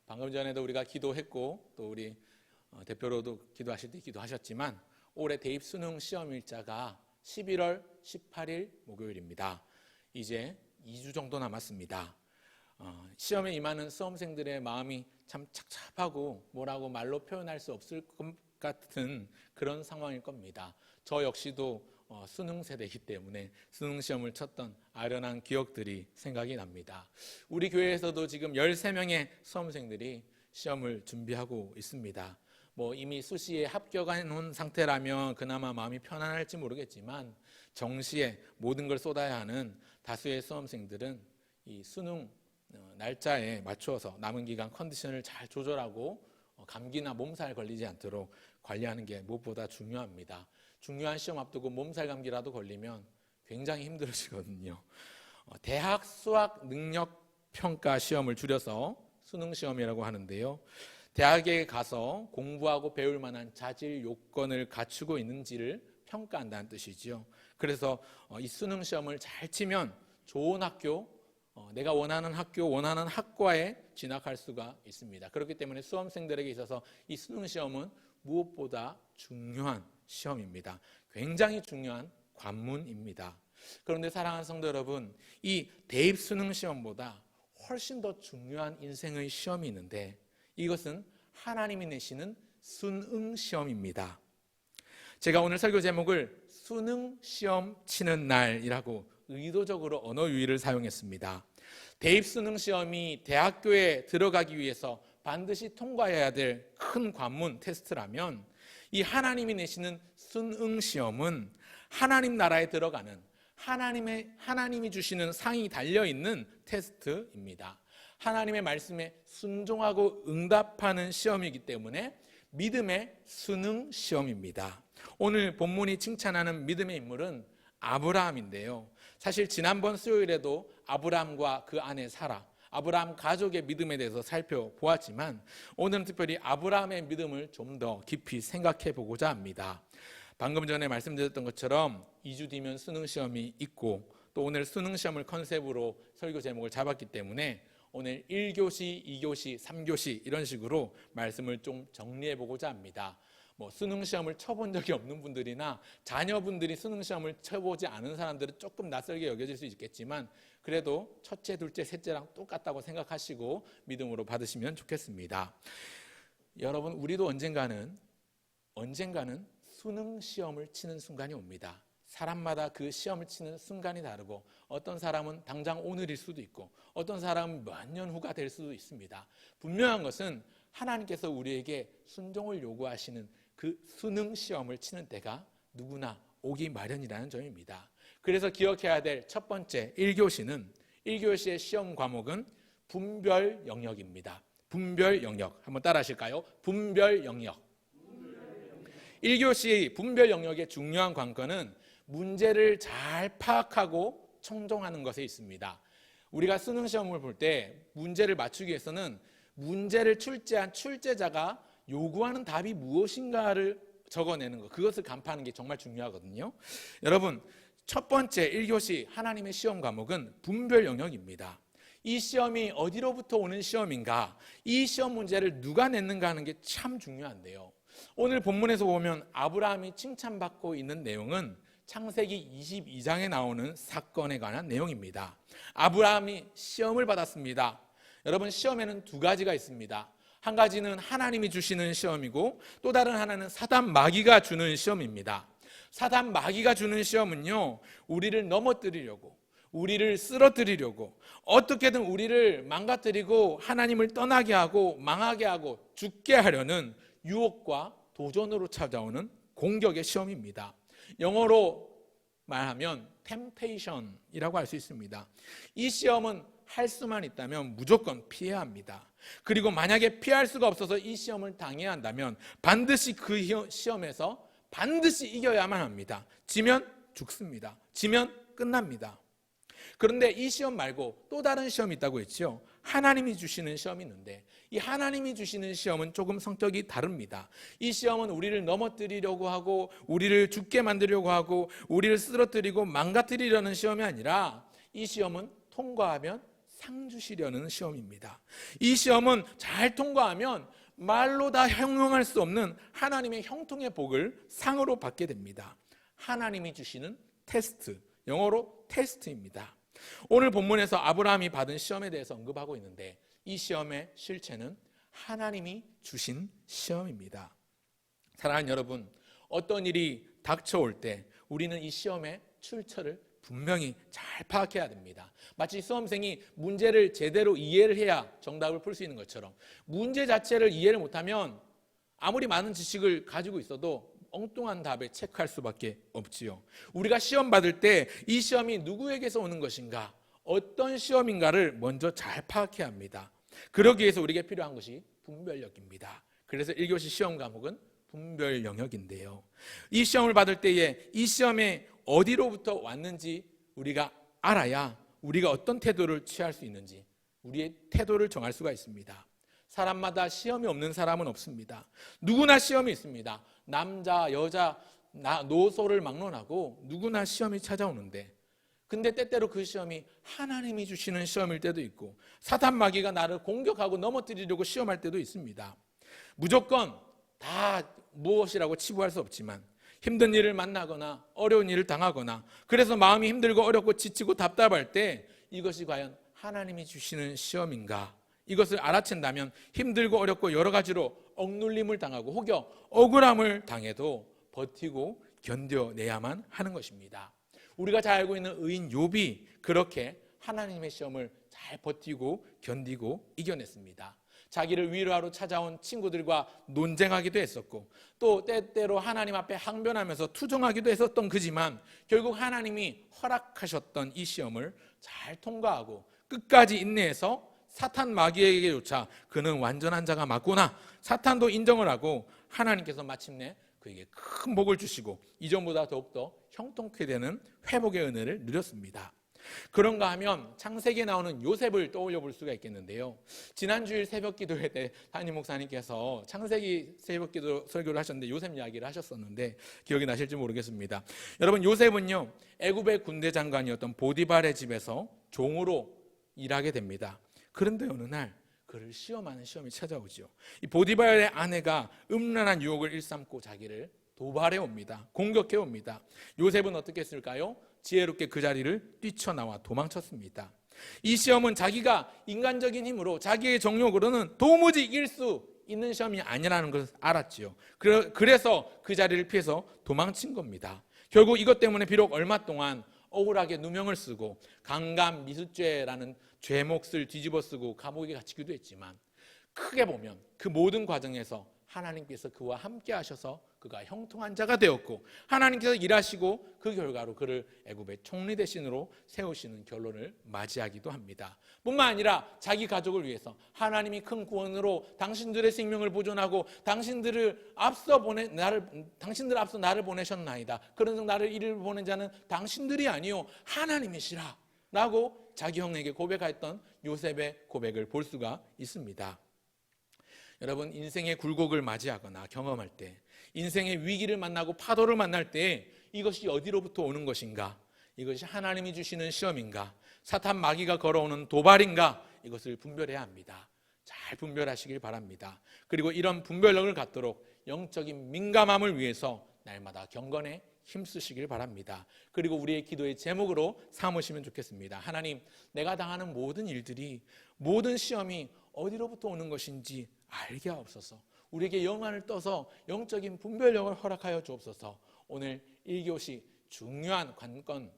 방금 전에도 우리가 기도했고 또 우리 대표로도 기도하실 때 기도하셨지만 올해 대입 수능 시험 일자가 11월 18일 목요일입니다. 이제 2주 정도 남았습니다. 시험에 임하는 수험생들의 마음이 참 착잡하고 뭐라고 말로 표현할 수 없을 것 같은 그런 상황일 겁니다. 저 역시도 수능 세대이기 때문에 수능 시험을 쳤던 아련한 기억들이 생각이 납니다. 우리 교회에서도 지금 13명의 수험생들이 시험을 준비하고 있습니다. 이미 수시에 합격해 놓은 상태라면 그나마 마음이 편안할지 모르겠지만 정시에 모든 걸 쏟아야 하는 다수의 수험생들은 이 수능 날짜에 맞추어서 남은 기간 컨디션을 잘 조절하고 감기나 몸살 걸리지 않도록 관리하는 게 무엇보다 중요합니다. 중요한 시험 앞두고 몸살 감기라도 걸리면 굉장히 힘들어지거든요. 대학 수학 능력 평가 시험을 줄여서 수능 시험이라고 하는데요. 대학에 가서 공부하고 배울 만한 자질 요건을 갖추고 있는지를 평가한다는 뜻이죠. 그래서 이 수능 시험을 잘 치면 좋은 학교, 내가 원하는 학교, 원하는 학과에 진학할 수가 있습니다. 그렇기 때문에 수험생들에게 있어서 이 수능 시험은 무엇보다 중요한 시험입니다. 굉장히 중요한 관문입니다. 그런데 사랑하는 성도 여러분, 이 대입 수능 시험보다 훨씬 더 중요한 인생의 시험이 있는데 이것은 하나님이 내시는 수능 시험입니다. 제가 오늘 설교 제목을 수능 시험 치는 날이라고 의도적으로 언어 유희를 사용했습니다. 대입 수능 시험이 대학교에 들어가기 위해서 반드시 통과해야 될 큰 관문 테스트라면 이 하나님이 내시는 수능 시험은 하나님 나라에 들어가는 하나님이 주시는 상이 달려있는 테스트입니다. 하나님의 말씀에 순종하고 응답하는 시험이기 때문에 믿음의 수능 시험입니다. 오늘 본문이 칭찬하는 믿음의 인물은 아브라함인데요. 사실 지난번 수요일에도 아브라함과 그 아내 사라, 아브라함 가족의 믿음에 대해서 살펴보았지만 오늘은 특별히 아브라함의 믿음을 좀 더 깊이 생각해 보고자 합니다. 방금 전에 말씀드렸던 것처럼 2주 뒤면 수능 시험이 있고 또 오늘 수능 시험을 컨셉으로 설교 제목을 잡았기 때문에 오늘 1교시, 2교시, 3교시 이런 식으로 말씀을 좀 정리해 보고자 합니다. 수능 시험을 쳐본 적이 없는 분들이나 자녀분들이 수능 시험을 쳐보지 않은 사람들은 조금 낯설게 여겨질 수 있겠지만 그래도 첫째, 둘째, 셋째랑 똑같다고 생각하시고 믿음으로 받으시면 좋겠습니다. 여러분, 우리도 언젠가는 수능 시험을 치는 순간이 옵니다. 사람마다 그 시험을 치는 순간이 다르고 어떤 사람은 당장 오늘일 수도 있고 어떤 사람은 몇 년 후가 될 수도 있습니다. 분명한 것은 하나님께서 우리에게 순종을 요구하시는 그 수능 시험을 치는 때가 누구나 오기 마련이라는 점입니다. 그래서 기억해야 될 첫 번째 1교시의 시험 과목은 분별 영역입니다. 분별 영역. 한번 따라 하실까요? 분별 영역. 1교시 분별 영역의 중요한 관건은 문제를 잘 파악하고 청정하는 것에 있습니다. 우리가 수능 시험을 볼 때 문제를 맞추기 위해서는 문제를 출제한 출제자가 요구하는 답이 무엇인가를 적어내는 것, 그것을 간파하는 게 정말 중요하거든요. 여러분, 첫 번째 1교시 하나님의 시험 과목은 분별 영역입니다. 이 시험이 어디로부터 오는 시험인가, 이 시험 문제를 누가 냈는가 하는 게 참 중요한데요. 오늘 본문에서 보면 아브라함이 칭찬받고 있는 내용은 창세기 22장에 나오는 사건에 관한 내용입니다. 아브라함이 시험을 받았습니다. 여러분, 시험에는 두 가지가 있습니다. 한 가지는 하나님이 주시는 시험이고 또 다른 하나는 사단 마귀가 주는 시험입니다. 사단 마귀가 주는 시험은요, 우리를 넘어뜨리려고, 우리를 쓰러뜨리려고, 어떻게든 우리를 망가뜨리고 하나님을 떠나게 하고 망하게 하고 죽게 하려는 유혹과 도전으로 찾아오는 공격의 시험입니다. 영어로 말하면 temptation이라고 할 수 있습니다. 이 시험은 할 수만 있다면 무조건 피해야 합니다. 그리고 만약에 피할 수가 없어서 이 시험을 당해야 한다면 반드시 그 시험에서 반드시 이겨야만 합니다. 지면 죽습니다. 지면 끝납니다. 그런데 이 시험 말고 또 다른 시험이 있다고 했죠. 하나님이 주시는 시험이 있는데 이 하나님이 주시는 시험은 조금 성격이 다릅니다. 이 시험은 우리를 넘어뜨리려고 하고 우리를 죽게 만들려고 하고 우리를 쓰러뜨리고 망가뜨리려는 시험이 아니라 이 시험은 통과하면 상 주시려는 시험입니다. 이 시험은 잘 통과하면 말로 다 형용할 수 없는 하나님의 형통의 복을 상으로 받게 됩니다. 하나님이 주시는 테스트, 영어로 테스트입니다. 오늘 본문에서 아브라함이 받은 시험에 대해서 언급하고 있는데 이 시험의 실체는 하나님이 주신 시험입니다. 사랑하는 여러분, 어떤 일이 닥쳐올 때 우리는 이 시험의 출처를 분명히 잘 파악해야 됩니다. 마치 수험생이 문제를 제대로 이해를 해야 정답을 풀 수 있는 것처럼 문제 자체를 이해를 못하면 아무리 많은 지식을 가지고 있어도 엉뚱한 답에 체크할 수밖에 없지요. 우리가 시험 받을 때 이 시험이 누구에게서 오는 것인가, 어떤 시험인가를 먼저 잘 파악해야 합니다. 그러기 위해서 우리에게 필요한 것이 분별력입니다. 그래서 1교시 시험 과목은 분별 영역인데요. 이 시험을 받을 때에 이 시험에 어디로부터 왔는지 우리가 알아야 우리가 어떤 태도를 취할 수 있는지 우리의 태도를 정할 수가 있습니다. 사람마다 시험이 없는 사람은 없습니다. 누구나 시험이 있습니다. 남자, 여자, 노소를 막론하고 누구나 시험이 찾아오는데 근데 때때로 그 시험이 하나님이 주시는 시험일 때도 있고 사탄 마귀가 나를 공격하고 넘어뜨리려고 시험할 때도 있습니다. 무조건 다 무엇이라고 치부할 수 없지만 힘든 일을 만나거나 어려운 일을 당하거나 그래서 마음이 힘들고 어렵고 지치고 답답할 때 이것이 과연 하나님이 주시는 시험인가, 이것을 알아챈다면 힘들고 어렵고 여러 가지로 억눌림을 당하고 혹여 억울함을 당해도 버티고 견뎌내야만 하는 것입니다. 우리가 잘 알고 있는 의인 욥이 그렇게 하나님의 시험을 잘 버티고 견디고 이겨냈습니다. 자기를 위로하러 찾아온 친구들과 논쟁하기도 했었고 또 때때로 하나님 앞에 항변하면서 투정하기도 했었던 그지만 결국 하나님이 허락하셨던 이 시험을 잘 통과하고 끝까지 인내해서 사탄 마귀에게조차 그는 완전한 자가 맞구나, 사탄도 인정을 하고 하나님께서 마침내 그에게 큰 복을 주시고 이전보다 더욱더 형통케 되는 회복의 은혜를 누렸습니다. 그런가 하면 창세기에 나오는 요셉을 떠올려 볼 수가 있겠는데요. 지난주일 새벽기도회 때 담임 목사님께서 창세기 새벽기도 설교를 하셨는데 요셉 이야기를 하셨었는데 기억이 나실지 모르겠습니다. 여러분, 요셉은요 애굽의 군대 장관이었던 보디발의 집에서 종으로 일하게 됩니다. 그런데 어느 날 그를 시험하는 시험이 찾아오죠. 이 보디발의 아내가 음란한 유혹을 일삼고 자기를 도발해 옵니다. 공격해 옵니다. 요셉은 어떻게 했을까요? 지혜롭게 그 자리를 뛰쳐나와 도망쳤습니다. 이 시험은 자기가 인간적인 힘으로 자기의 정욕으로는 도무지 이길 수 있는 시험이 아니라는 것을 알았지요. 그래서 그 자리를 피해서 도망친 겁니다. 결국 이것 때문에 비록 얼마 동안 억울하게 누명을 쓰고 강간미수죄라는 죄목을 뒤집어 쓰고 감옥에 갇히기도 했지만 크게 보면 그 모든 과정에서 하나님께서 그와 함께 하셔서 그가 형통한 자가 되었고 하나님께서 일하시고 그 결과로 그를 애굽의 총리 대신으로 세우시는 결론을 맞이하기도 합니다. 뿐만 아니라 자기 가족을 위해서 하나님이 큰 구원으로 당신들의 생명을 보존하고 당신들 앞서 나를 보내셨나이다. 그런즉 나를 이를 보낸 자는 당신들이 아니요 하나님이시라 라고 자기 형에게 고백했던 요셉의 고백을 볼 수가 있습니다. 여러분, 인생의 굴곡을 맞이하거나 경험할 때, 인생의 위기를 만나고 파도를 만날 때 이것이 어디로부터 오는 것인가? 이것이 하나님이 주시는 시험인가? 사탄 마귀가 걸어오는 도발인가? 이것을 분별해야 합니다. 잘 분별하시길 바랍니다. 그리고 이런 분별력을 갖도록 영적인 민감함을 위해서 날마다 경건에 힘쓰시길 바랍니다. 그리고 우리의 기도의 제목으로 삼으시면 좋겠습니다. 하나님, 내가 당하는 모든 일들이, 모든 시험이 어디로부터 오는 것인지 알게 하옵소서. 우리에게 영안을 떠서 영적인 분별력을 허락하여 주옵소서. 오늘 1교시 중요한 관건,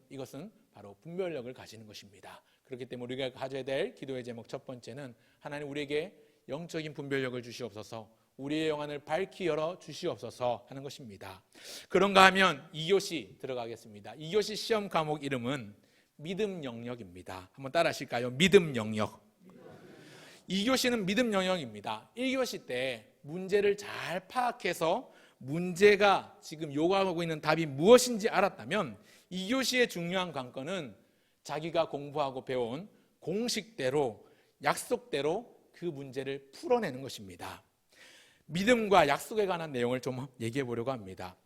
이것은 바로 분별력을 가지는 것입니다. 그렇기 때문에 우리가 가져야 될 기도의 제목 첫 번째는 하나님 우리에게 영적인 분별력을 주시옵소서, 우리의 영안을 밝히 열어 주시옵소서 하는 것입니다. 그런가 하면 2교시 들어가겠습니다. 2교시 시험 과목 이름은 믿음 영역입니다. 한번 따라 하실까요? 믿음 영역. 2교시는 믿음 영역입니다. 1교시 때 문제를 잘 파악해서 문제가 지금 요구하고 있는 답이 무엇인지 알았다면 2교시의 중요한 관건은 자기가 공부하고 배운 공식대로 약속대로 그 문제를 풀어내는 것입니다. 믿음과 약속에 관한 내용을 좀 얘기해 보려고 합니다.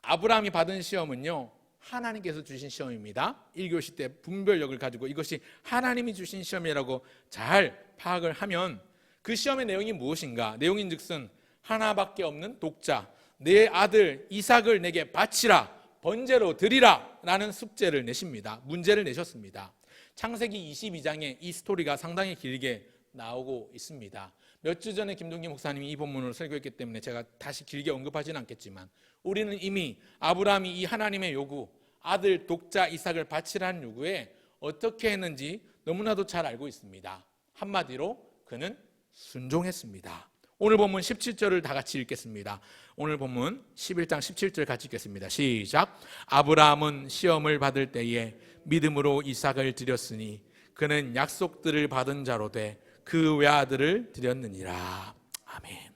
아브라함이 받은 시험은요 하나님께서 주신 시험입니다. 1교시 때 분별력을 가지고 이것이 하나님이 주신 시험이라고 잘 파악을 하면 그 시험의 내용이 무엇인가? 내용인즉슨 하나밖에 없는 독자, 내 아들 이삭을 내게 바치라, 번제로 드리라 라는 숙제를 내십니다. 문제를 내셨습니다. 창세기 22장에 이 스토리가 상당히 길게 나오고 있습니다. 몇 주 전에 김동기 목사님이 이 본문을 설교했기 때문에 제가 다시 길게 언급하지는 않겠지만 우리는 이미 아브라함이 이 하나님의 요구, 아들 독자 이삭을 바치라는 요구에 어떻게 했는지 너무나도 잘 알고 있습니다. 한마디로 그는 순종했습니다. 오늘 본문 17절을 다 같이 읽겠습니다. 오늘 본문 11장 17절 같이 읽겠습니다. 시작. 아브라함은 시험을 받을 때에 믿음으로 이삭을 드렸으니 그는 약속들을 받은 자로 돼 그 외아들을 드렸느니라. 아멘.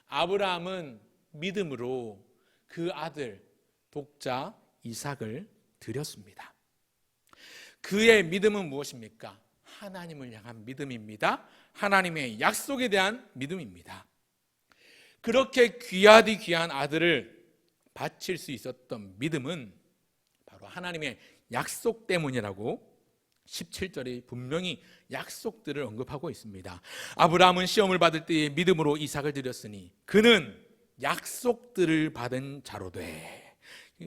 아브라함은 믿음으로 그 아들 독자 이삭을 드렸습니다. 그의 믿음은 무엇입니까? 하나님을 향한 믿음입니다. 하나님의 약속에 대한 믿음입니다. 그렇게 귀하디 귀한 아들을 바칠 수 있었던 믿음은 바로 하나님의 약속 때문이라고 17절이 분명히 약속들을 언급하고 있습니다. 아브라함은 시험을 받을 때에 믿음으로 이삭을 드렸으니 그는 약속들을 받은 자로 돼.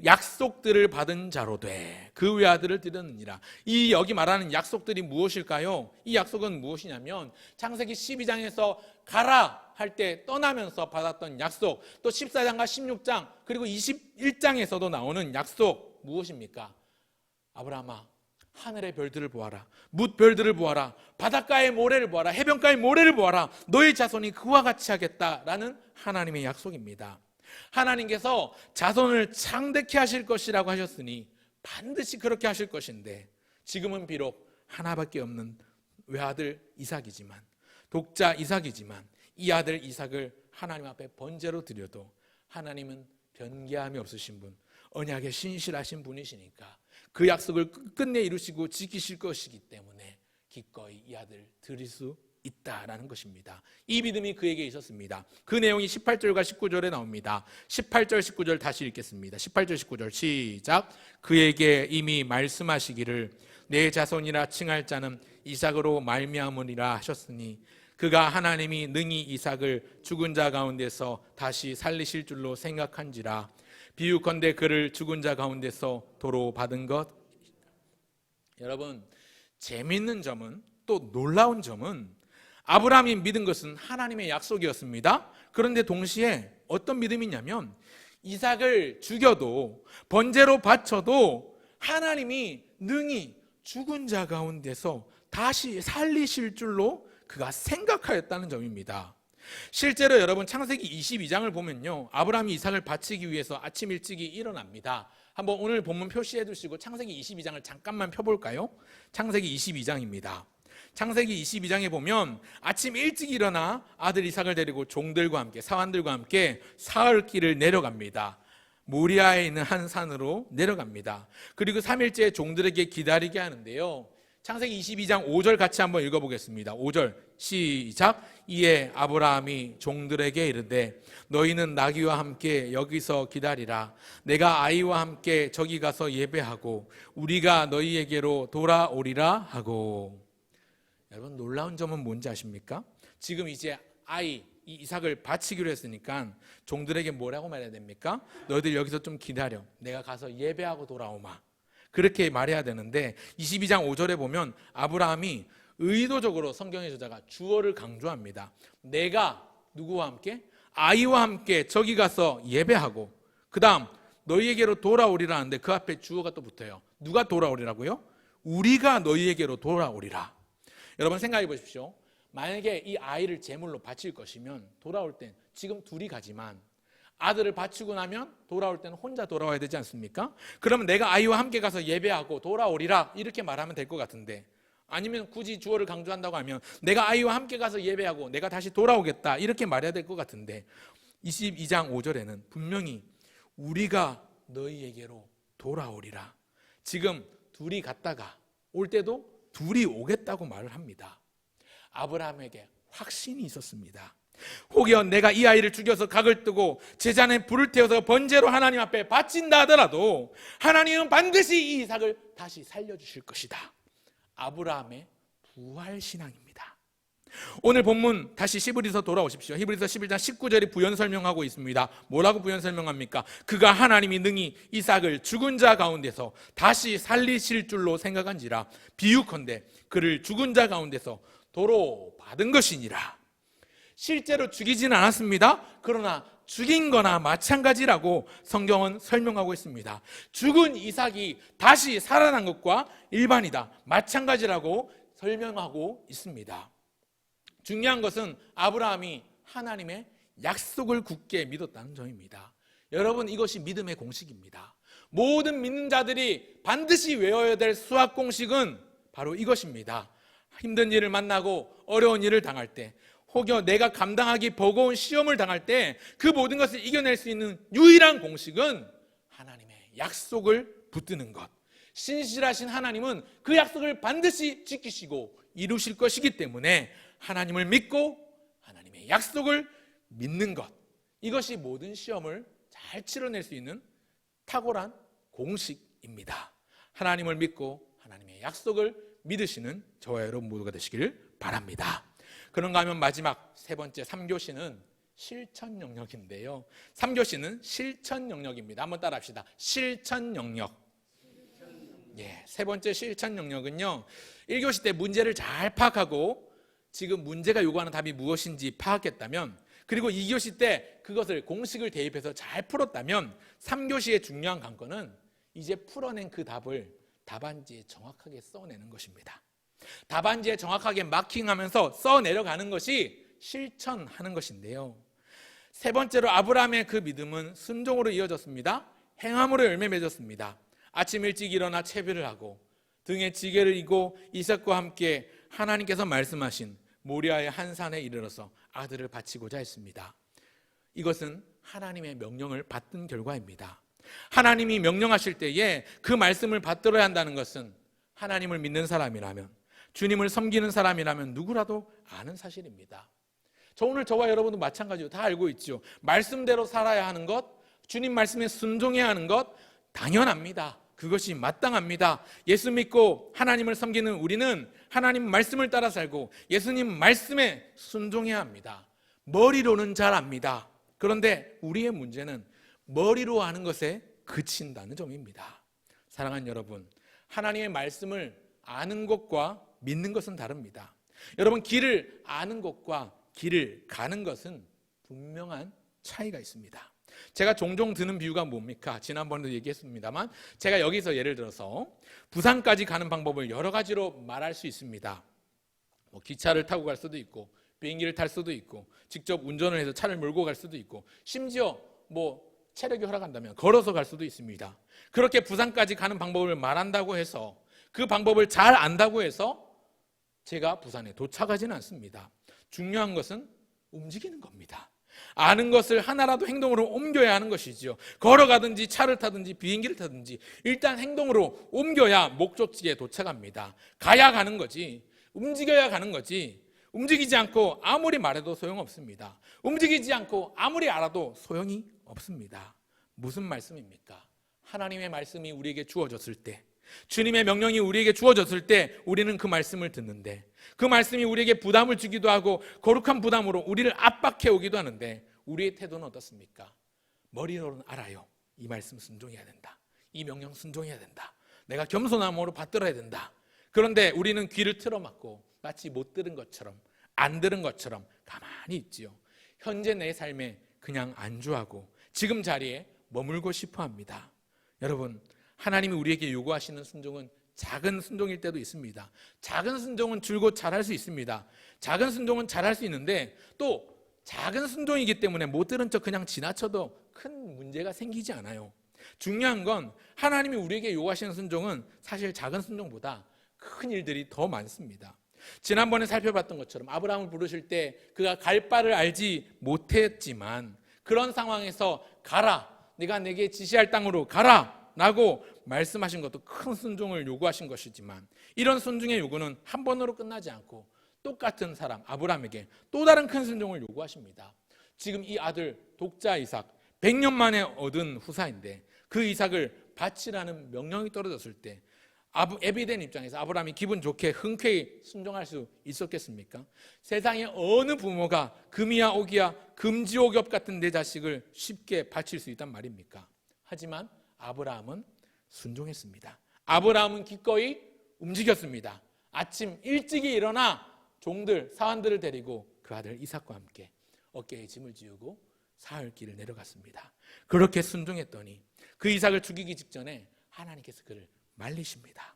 약속들을 받은 자로 돼. 그 외아들을 드렸느니라. 이 여기 말하는 약속들이 무엇일까요? 이 약속은 무엇이냐면 창세기 12장에서 가라 할 때 떠나면서 받았던 약속, 또 14장과 16장 그리고 21장에서도 나오는 약속 무엇입니까? 아브라함아, 하늘의 별들을 보아라, 뭇별들을 보아라, 바닷가의 모래를 보아라, 해변가의 모래를 보아라, 너의 자손이 그와 같이 하겠다라는 하나님의 약속입니다. 하나님께서 자손을 창대케 하실 것이라고 하셨으니 반드시 그렇게 하실 것인데 지금은 비록 하나밖에 없는 외아들 이삭이지만, 독자 이삭이지만 이 아들 이삭을 하나님 앞에 번제로 드려도 하나님은 변개함이 없으신 분, 언약에 신실하신 분이시니까 그 약속을 끝끝내 이루시고 지키실 것이기 때문에 기꺼이 이 아들 드릴 수 있다라는 것입니다. 이 믿음이 그에게 있었습니다. 그 내용이 18절과 19절에 나옵니다. 18절 19절 다시 읽겠습니다. 18절 19절 시작. 그에게 이미 말씀하시기를 내 자손이라 칭할 자는 이삭으로 말미암으리라 하셨으니 그가 하나님이 능히 이삭을 죽은 자 가운데서 다시 살리실 줄로 생각한지라. 비유컨대 그를 죽은 자 가운데서 도로 받은 것. 여러분, 재미있는 점은, 또 놀라운 점은 아브라함이 믿은 것은 하나님의 약속이었습니다. 그런데 동시에 어떤 믿음이냐면 이삭을 죽여도, 번제로 바쳐도 하나님이 능히 죽은 자 가운데서 다시 살리실 줄로 그가 생각하였다는 점입니다. 실제로 여러분 창세기 22장을 보면요, 아브라함이 이삭을 바치기 위해서 아침 일찍이 일어납니다. 한번 오늘 본문 표시해 두시고 창세기 22장을 잠깐만 펴볼까요? 창세기 22장입니다. 창세기 22장에 보면 아침 일찍 일어나 아들 이삭을 데리고 종들과 함께, 사환들과 함께 사흘길을 내려갑니다. 모리아에 있는 한 산으로 내려갑니다. 그리고 3일째 종들에게 기다리게 하는데요, 창세기 22장 5절 같이 한번 읽어보겠습니다. 5절 시작. 이에 아브라함이 종들에게 이르되 너희는 나귀와 함께 여기서 기다리라. 내가 아이와 함께 저기 가서 예배하고 우리가 너희에게로 돌아오리라 하고. 여러분, 놀라운 점은 뭔지 아십니까? 지금 이제 이 이삭을 바치기로 했으니까 종들에게 뭐라고 말해야 됩니까? 너희들 여기서 좀 기다려, 내가 가서 예배하고 돌아오마, 그렇게 말해야 되는데 22장 5절에 보면 아브라함이 의도적으로 성경의 저자가 주어를 강조합니다. 내가 누구와 함께? 아이와 함께 저기 가서 예배하고 그 다음 너희에게로 돌아오리라 하는데 그 앞에 주어가 또 붙어요. 누가 돌아오리라고요? 우리가 너희에게로 돌아오리라. 여러분 생각해 보십시오. 만약에 이 아이를 제물로 바칠 것이면 돌아올 땐 지금 둘이 가지만 아들을 바치고 나면 돌아올 때는 혼자 돌아와야 되지 않습니까? 그러면 내가 아이와 함께 가서 예배하고 돌아오리라 이렇게 말하면 될 것 같은데, 아니면 굳이 주어를 강조한다고 하면 내가 아이와 함께 가서 예배하고 내가 다시 돌아오겠다 이렇게 말해야 될 것 같은데 22장 5절에는 분명히 우리가 너희에게로 돌아오리라. 지금 둘이 갔다가 올 때도 둘이 오겠다고 말을 합니다. 아브라함에게 확신이 있었습니다. 혹여 내가 이 아이를 죽여서 각을 뜨고 제잔에 불을 태워서 번제로 하나님 앞에 바친다 하더라도 하나님은 반드시 이 이삭을 다시 살려주실 것이다. 아브라함의 부활신앙입니다. 오늘 본문 다시 히브리서 돌아오십시오. 히브리서 11장 19절이 부연 설명하고 있습니다. 뭐라고 부연 설명합니까? 그가 하나님이 능히 이삭을 죽은 자 가운데서 다시 살리실 줄로 생각한지라 비유컨대 그를 죽은 자 가운데서 도로 받은 것이니라. 실제로 죽이지는 않았습니다. 그러나 죽인 거나 마찬가지라고 성경은 설명하고 있습니다. 죽은 이삭이 다시 살아난 것과 일반이다, 마찬가지라고 설명하고 있습니다. 중요한 것은 아브라함이 하나님의 약속을 굳게 믿었다는 점입니다. 여러분, 이것이 믿음의 공식입니다. 모든 믿는 자들이 반드시 외워야 될 수학 공식은 바로 이것입니다. 힘든 일을 만나고 어려운 일을 당할 때, 혹여 내가 감당하기 버거운 시험을 당할 때 그 모든 것을 이겨낼 수 있는 유일한 공식은 하나님의 약속을 붙드는 것. 신실하신 하나님은 그 약속을 반드시 지키시고 이루실 것이기 때문에 하나님을 믿고 하나님의 약속을 믿는 것, 이것이 모든 시험을 잘 치러낼 수 있는 탁월한 공식입니다. 하나님을 믿고 하나님의 약속을 믿으시는 저와 여러분 모두가 되시길 바랍니다. 그런가 하면 마지막 세 번째 3교시는 실천 영역인데요. 3교시는 실천 영역입니다. 한번 따라 합시다. 실천 영역. 세 번째 실천 영역은요, 1교시 때 문제를 잘 파악하고 지금 문제가 요구하는 답이 무엇인지 파악했다면, 그리고 2교시 때 그것을 공식을 대입해서 잘 풀었다면 3교시의 중요한 관건은 이제 풀어낸 그 답을 답안지에 정확하게 써내는 것입니다. 답안지에 정확하게 마킹하면서 써내려가는 것이 실천하는 것인데요. 세 번째로 아브라함의 그 믿음은 순종으로 이어졌습니다. 행함으로 열매 맺었습니다. 아침 일찍 일어나 채비를 하고 등에 지게를 이고 이삭과 함께 하나님께서 말씀하신 모리아의 한 산에 이르러서 아들을 바치고자 했습니다. 이것은 하나님의 명령을 받은 결과입니다. 하나님이 명령하실 때에 그 말씀을 받들어야 한다는 것은 하나님을 믿는 사람이라면, 주님을 섬기는 사람이라면 누구라도 아는 사실입니다. 오늘 저와 여러분도 마찬가지로 다 알고 있죠. 말씀대로 살아야 하는 것, 주님 말씀에 순종해야 하는 것 당연합니다. 그것이 마땅합니다. 예수 믿고 하나님을 섬기는 우리는 하나님 말씀을 따라 살고 예수님 말씀에 순종해야 합니다. 머리로는 잘 압니다. 그런데 우리의 문제는 머리로 아는 것에 그친다는 점입니다. 사랑하는 여러분, 하나님의 말씀을 아는 것과 믿는 것은 다릅니다. 여러분, 길을 아는 것과 길을 가는 것은 분명한 차이가 있습니다. 제가 종종 드는 비유가 뭡니까? 지난번에도 얘기했습니다만, 제가 여기서 예를 들어서 부산까지 가는 방법을 여러 가지로 말할 수 있습니다. 기차를 타고 갈 수도 있고, 비행기를 탈 수도 있고, 직접 운전을 해서 차를 몰고 갈 수도 있고, 심지어 체력이 허락한다면 걸어서 갈 수도 있습니다. 그렇게 부산까지 가는 방법을 말한다고 해서, 그 방법을 잘 안다고 해서 제가 부산에 도착하지는 않습니다. 중요한 것은 움직이는 겁니다. 아는 것을 하나라도 행동으로 옮겨야 하는 것이죠. 걸어가든지 차를 타든지 비행기를 타든지 일단 행동으로 옮겨야 목적지에 도착합니다. 가야 가는 거지, 움직여야 가는 거지, 움직이지 않고 아무리 말해도 소용없습니다. 움직이지 않고 아무리 알아도 소용이 없습니다. 무슨 말씀입니까? 하나님의 말씀이 우리에게 주어졌을 때, 주님의 명령이 우리에게 주어졌을 때 우리는 그 말씀을 듣는데, 그 말씀이 우리에게 부담을 주기도 하고 거룩한 부담으로 우리를 압박해 오기도 하는데, 우리의 태도는 어떻습니까? 머리로는 알아요. 이 말씀 순종해야 된다. 이 명령 순종해야 된다. 내가 겸손함으로 받들어야 된다. 그런데 우리는 귀를 틀어막고 마치 못 들은 것처럼, 안 들은 것처럼 가만히 있지요. 현재 내 삶에 그냥 안주하고 지금 자리에 머물고 싶어 합니다. 여러분, 하나님이 우리에게 요구하시는 순종은 작은 순종일 때도 있습니다. 작은 순종은 줄곧 잘할 수 있습니다. 작은 순종은 잘할 수 있는데, 또 작은 순종이기 때문에 못 들은 척 그냥 지나쳐도 큰 문제가 생기지 않아요. 중요한 건 하나님이 우리에게 요구하시는 순종은 사실 작은 순종보다 큰 일들이 더 많습니다. 지난번에 살펴봤던 것처럼 아브라함을 부르실 때 그가 갈 바를 알지 못했지만, 그런 상황에서 가라, 네가 내게 지시할 땅으로 가라 라고 말씀하신 것도 큰 순종을 요구하신 것이지만, 이런 순종의 요구는 한 번으로 끝나지 않고 똑같은 사람 아브라함에게 또 다른 큰 순종을 요구하십니다. 지금 이 아들 독자 이삭 100년 만에 얻은 후사인데 그 이삭을 바치라는 명령이 떨어졌을 때 에비된 입장에서 아브라함이 기분 좋게 흔쾌히 순종할 수 있었겠습니까? 세상에 어느 부모가 금이야 옥이야 금지옥엽 같은 내 자식을 쉽게 바칠 수 있단 말입니까? 하지만 아브라함은 순종했습니다. 아브라함은 기꺼이 움직였습니다. 아침 일찍이 일어나 종들 사환들을 데리고 그 아들 이삭과 함께 어깨에 짐을 지우고 사흘길을 내려갔습니다. 그렇게 순종했더니 그 이삭을 죽이기 직전에 하나님께서 그를 말리십니다.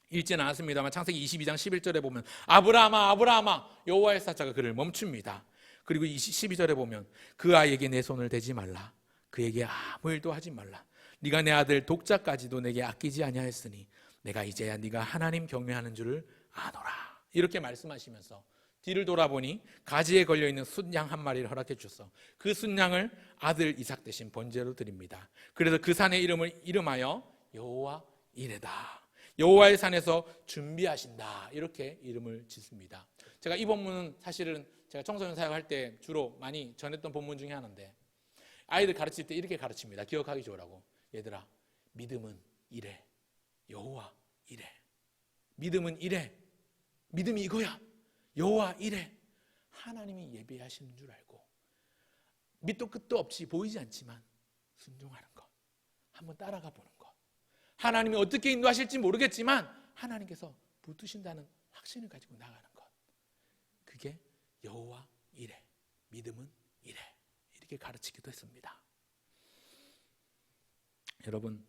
읽지는 않았습니다만 창세기 22장 11절에 보면 아브라함아 아브라함아 여호와의 사자가 그를 멈춥니다. 그리고 12절에 보면 그 아이에게 내 손을 대지 말라. 그에게 아무 일도 하지 말라. 네가 내 아들 독자까지도 내게 아끼지 아니하였으니 내가 이제야 네가 하나님 경외하는 줄을 아노라. 이렇게 말씀하시면서 뒤를 돌아보니 가지에 걸려있는 순양 한 마리를 허락해 주셔서 그 순양을 아들 이삭 대신 번제로 드립니다. 그래서 그 산의 이름을 이름하여 여호와 이레다. 여호와의 산에서 준비하신다. 이렇게 이름을 짓습니다. 제가 이 본문은 사실은 제가 청소년 사역할 때 주로 많이 전했던 본문 중에 하나인데 아이들 가르칠 때 이렇게 가르칩니다. 기억하기 좋으라고. 얘들아, 믿음은 이래. 여호와 이래. 믿음은 이래. 믿음이 이거야. 여호와 이래. 하나님이 예비하시는 줄 알고 밑도 끝도 없이 보이지 않지만 순종하는 것. 한번 따라가 보는 것. 하나님이 어떻게 인도하실지 모르겠지만 하나님께서 붙드신다는 확신을 가지고 나가는 것. 그게 여호와 이래. 믿음은 이래. 이렇게 가르치기도 했습니다. 여러분,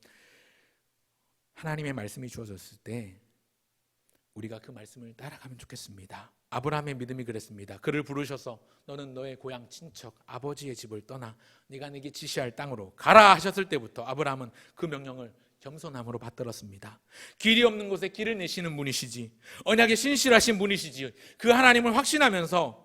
하나님의 말씀이 주어졌을 때 우리가 그 말씀을 따라가면 좋겠습니다. 아브라함의 믿음이 그랬습니다. 그를 부르셔서 너는 너의 고향 친척 아버지의 집을 떠나 네가 내게 지시할 땅으로 가라 하셨을 때부터 아브라함은 그 명령을 겸손함으로 받들었습니다. 길이 없는 곳에 길을 내시는 분이시지, 언약에 신실하신 분이시지, 그 하나님을 확신하면서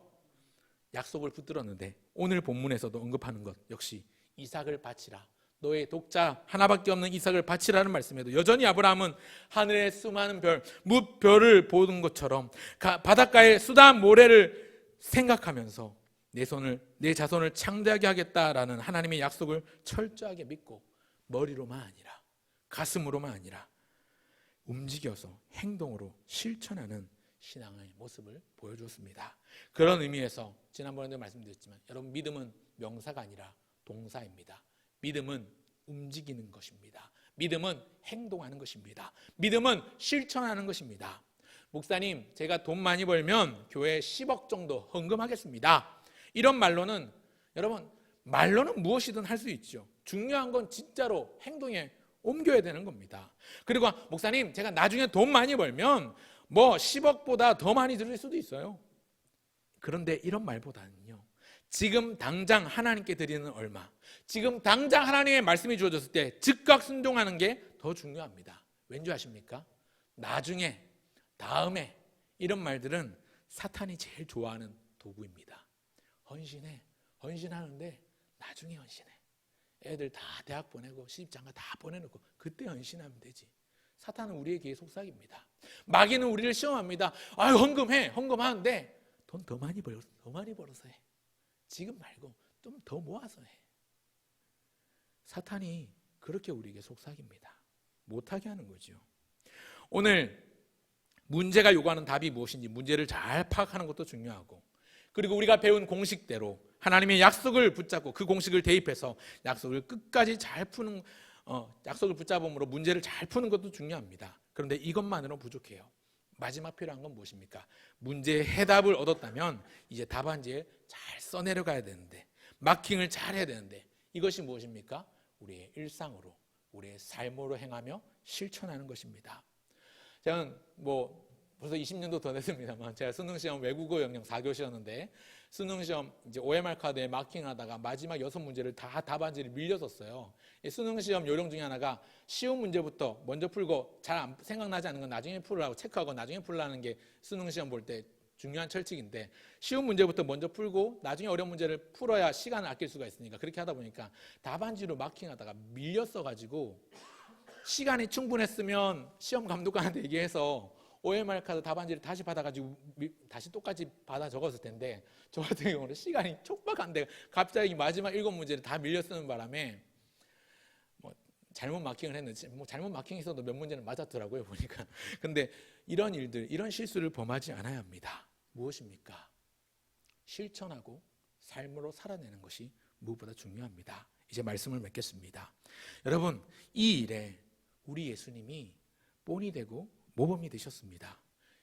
약속을 붙들었는데 오늘 본문에서도 언급하는 것 역시 이삭을 바치라. 너의 독자 하나밖에 없는 이삭을 바치라는 말씀에도 여전히 아브라함은 하늘의 수많은 별, 무별을 보는 것처럼 바닷가의 수다한 모래를 생각하면서 내 자손을 창대하게 하겠다라는 하나님의 약속을 철저하게 믿고 머리로만 아니라 가슴으로만 아니라 움직여서 행동으로 실천하는 신앙의 모습을 보여주었습니다. 그런 의미에서 지난번에도 말씀드렸지만 여러분, 믿음은 명사가 아니라 동사입니다. 믿음은 움직이는 것입니다. 믿음은 행동하는 것입니다. 믿음은 실천하는 것입니다. 목사님, 제가 돈 많이 벌면 교회에 10억 정도 헌금하겠습니다. 이런 말로는, 여러분, 말로는 무엇이든 할 수 있죠. 중요한 건 진짜로 행동에 옮겨야 되는 겁니다. 그리고 목사님, 제가 나중에 돈 많이 벌면 뭐 10억보다 더 많이 드릴 수도 있어요. 그런데 이런 말보다는요, 지금 당장 하나님께 드리는 얼마, 지금 당장 하나님의 말씀이 주어졌을 때 즉각 순종하는 게 더 중요합니다. 왠지 아십니까? 나중에, 다음에, 이런 말들은 사탄이 제일 좋아하는 도구입니다. 헌신하는데 나중에 헌신해. 애들 다 대학 보내고 시집장가 다 보내놓고 그때 헌신하면 되지. 사탄은 우리에게 속삭입니다. 마귀는 우리를 시험합니다. 아유, 헌금하는데 돈 더 많이 벌어서 해. 지금 말고 좀 더 모아서 해. 사탄이 그렇게 우리에게 속삭입니다. 못하게 하는 거죠. 오늘 문제가 요구하는 답이 무엇인지 문제를 잘 파악하는 것도 중요하고, 그리고 우리가 배운 공식대로 하나님의 약속을 붙잡고 그 공식을 대입해서 약속을 끝까지 잘 푸는, 약속을 붙잡음으로 문제를 잘 푸는 것도 중요합니다. 그런데 이것만으로 부족해요. 마지막 필요한 건 무엇입니까? 문제의 해답을 얻었다면 이제 답안지에 잘 써내려가야 되는데, 마킹을 잘 해야 되는데, 이것이 무엇입니까? 우리의 일상으로, 우리의 삶으로 행하며 실천하는 것입니다. 저는 벌써 20년도 더 됐습니다만 제가 수능시험 외국어 영역 4교시였는데 수능시험 이제 OMR 카드에 마킹하다가 마지막 6문제를 다 답안지를 밀렸었어요. 수능시험 요령 중에 하나가 쉬운 문제부터 먼저 풀고 잘 생각나지 않는 건 나중에 풀으라고 체크하고 나중에 풀라는 게 수능시험 볼 때 중요한 철칙인데, 쉬운 문제부터 먼저 풀고 나중에 어려운 문제를 풀어야 시간을 아낄 수가 있으니까 그렇게 하다 보니까 답안지로 마킹하다가 밀렸어가지고 시간이 충분했으면 시험 감독관한테 얘기해서 OMR 카드 답안지를 다시 받아가지고 다시 똑같이 받아 적었을 텐데 저 같은 경우는 시간이 촉박한데 갑자기 마지막 7문제를 다 밀려 쓰는 바람에 뭐 잘못 마킹을 했는지 뭐 잘못 마킹했어도 몇 문제는 맞았더라고요 보니까. 근데 이런 일들, 이런 실수를 범하지 않아야 합니다. 무엇입니까? 실천하고 삶으로 살아내는 것이 무엇보다 중요합니다. 이제 말씀을 맺겠습니다. 여러분, 이 일에 우리 예수님이 본이 되고 모범이 되셨습니다.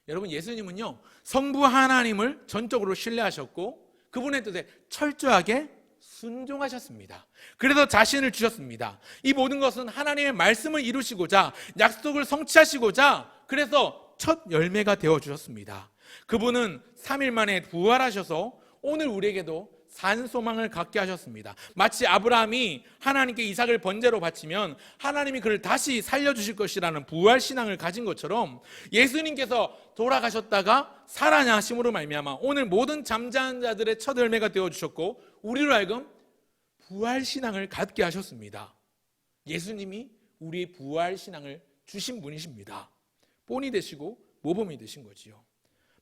여러분, 예수님은요 성부 하나님을 전적으로 신뢰하셨고 그분의 뜻에 철저하게 순종하셨습니다. 그래서 자신을 주셨습니다. 이 모든 것은 하나님의 말씀을 이루시고자, 약속을 성취하시고자, 그래서 첫 열매가 되어 주셨습니다. 그분은 3일 만에 부활하셔서 오늘 우리에게도 산 소망을 갖게 하셨습니다. 마치 아브라함이 하나님께 이삭을 번제로 바치면 하나님이 그를 다시 살려주실 것이라는 부활신앙을 가진 것처럼 예수님께서 돌아가셨다가 살아나심으로 말미암아 오늘 모든 잠자는 자들의 첫 열매가 되어주셨고 우리로 하여금 부활신앙을 갖게 하셨습니다. 예수님이 우리의 부활신앙을 주신 분이십니다. 본이 되시고 모범이 되신 거지요.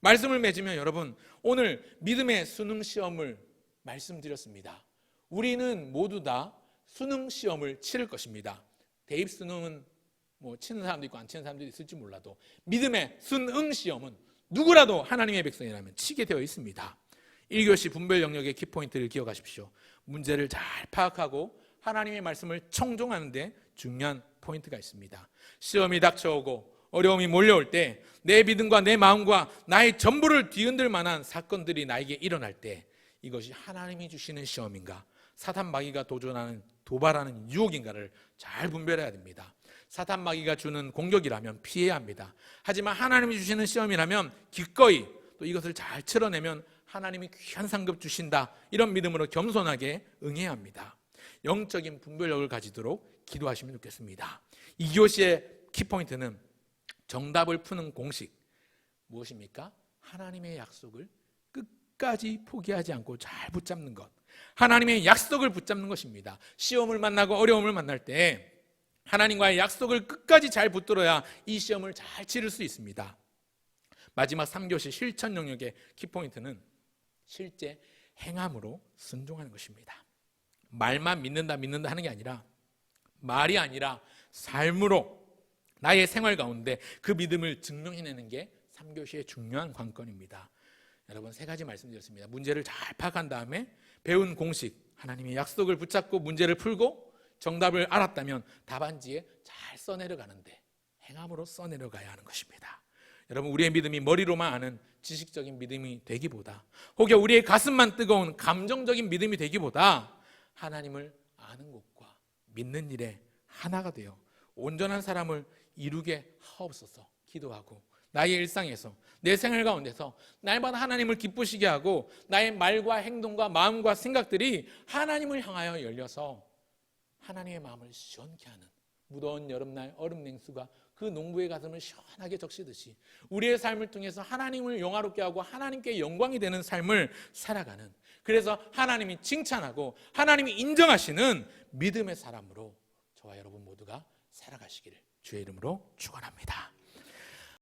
말씀을 맺으면 여러분, 오늘 믿음의 수능시험을 말씀드렸습니다. 우리는 모두 다 수능시험을 치를 것입니다. 대입수능은 뭐 치는 사람도 있고 안 치는 사람도 있을지 몰라도 믿음의 수능시험은 누구라도 하나님의 백성이라면 치게 되어 있습니다. 1교시 분별 영역의 키포인트를 기억하십시오. 문제를 잘 파악하고 하나님의 말씀을 청종하는 데 중요한 포인트가 있습니다. 시험이 닥쳐오고 어려움이 몰려올 때 내 믿음과 내 마음과 나의 전부를 뒤흔들 만한 사건들이 나에게 일어날 때 이것이 하나님이 주시는 시험인가, 사탄 마귀가 도발하는 유혹인가를 잘 분별해야 됩니다. 사탄 마귀가 주는 공격이라면 피해야 합니다. 하지만 하나님이 주시는 시험이라면 기꺼이 또 이것을 잘 치러내면 하나님이 귀한 상급 주신다, 이런 믿음으로 겸손하게 응해야 합니다. 영적인 분별력을 가지도록 기도하시면 좋겠습니다. 2교시의 키포인트는 정답을 푸는 공식. 무엇입니까? 하나님의 약속을 끝까지 포기하지 않고 잘 붙잡는 것, 하나님의 약속을 붙잡는 것입니다. 시험을 만나고 어려움을 만날 때 하나님과의 약속을 끝까지 잘 붙들어야 이 시험을 잘 치를 수 있습니다. 마지막 3교시 실천 영역의 키포인트는 실제 행함으로 순종하는 것입니다. 말만 믿는다 하는 게 아니라, 말이 아니라 삶으로 나의 생활 가운데 그 믿음을 증명해내는 게 3교시의 중요한 관건입니다. 여러분, 3가지 말씀드렸습니다. 문제를 잘 파악한 다음에 배운 공식, 하나님의 약속을 붙잡고 문제를 풀고 정답을 알았다면 답안지에 잘 써내려가는데 행함으로 써내려가야 하는 것입니다. 여러분, 우리의 믿음이 머리로만 아는 지식적인 믿음이 되기보다, 혹여 우리의 가슴만 뜨거운 감정적인 믿음이 되기보다 하나님을 아는 것과 믿는 일에 하나가 되어 온전한 사람을 이루게 하옵소서 기도하고, 나의 일상에서 내 생활 가운데서 날마다 하나님을 기쁘시게 하고 나의 말과 행동과 마음과 생각들이 하나님을 향하여 열려서 하나님의 마음을 시원케 하는, 무더운 여름날 얼음 냉수가 그 농부의 가슴을 시원하게 적시듯이 우리의 삶을 통해서 하나님을 영화롭게 하고 하나님께 영광이 되는 삶을 살아가는, 그래서 하나님이 칭찬하고 하나님이 인정하시는 믿음의 사람으로 저와 여러분 모두가 살아가시기를 주의 이름으로 축원합니다.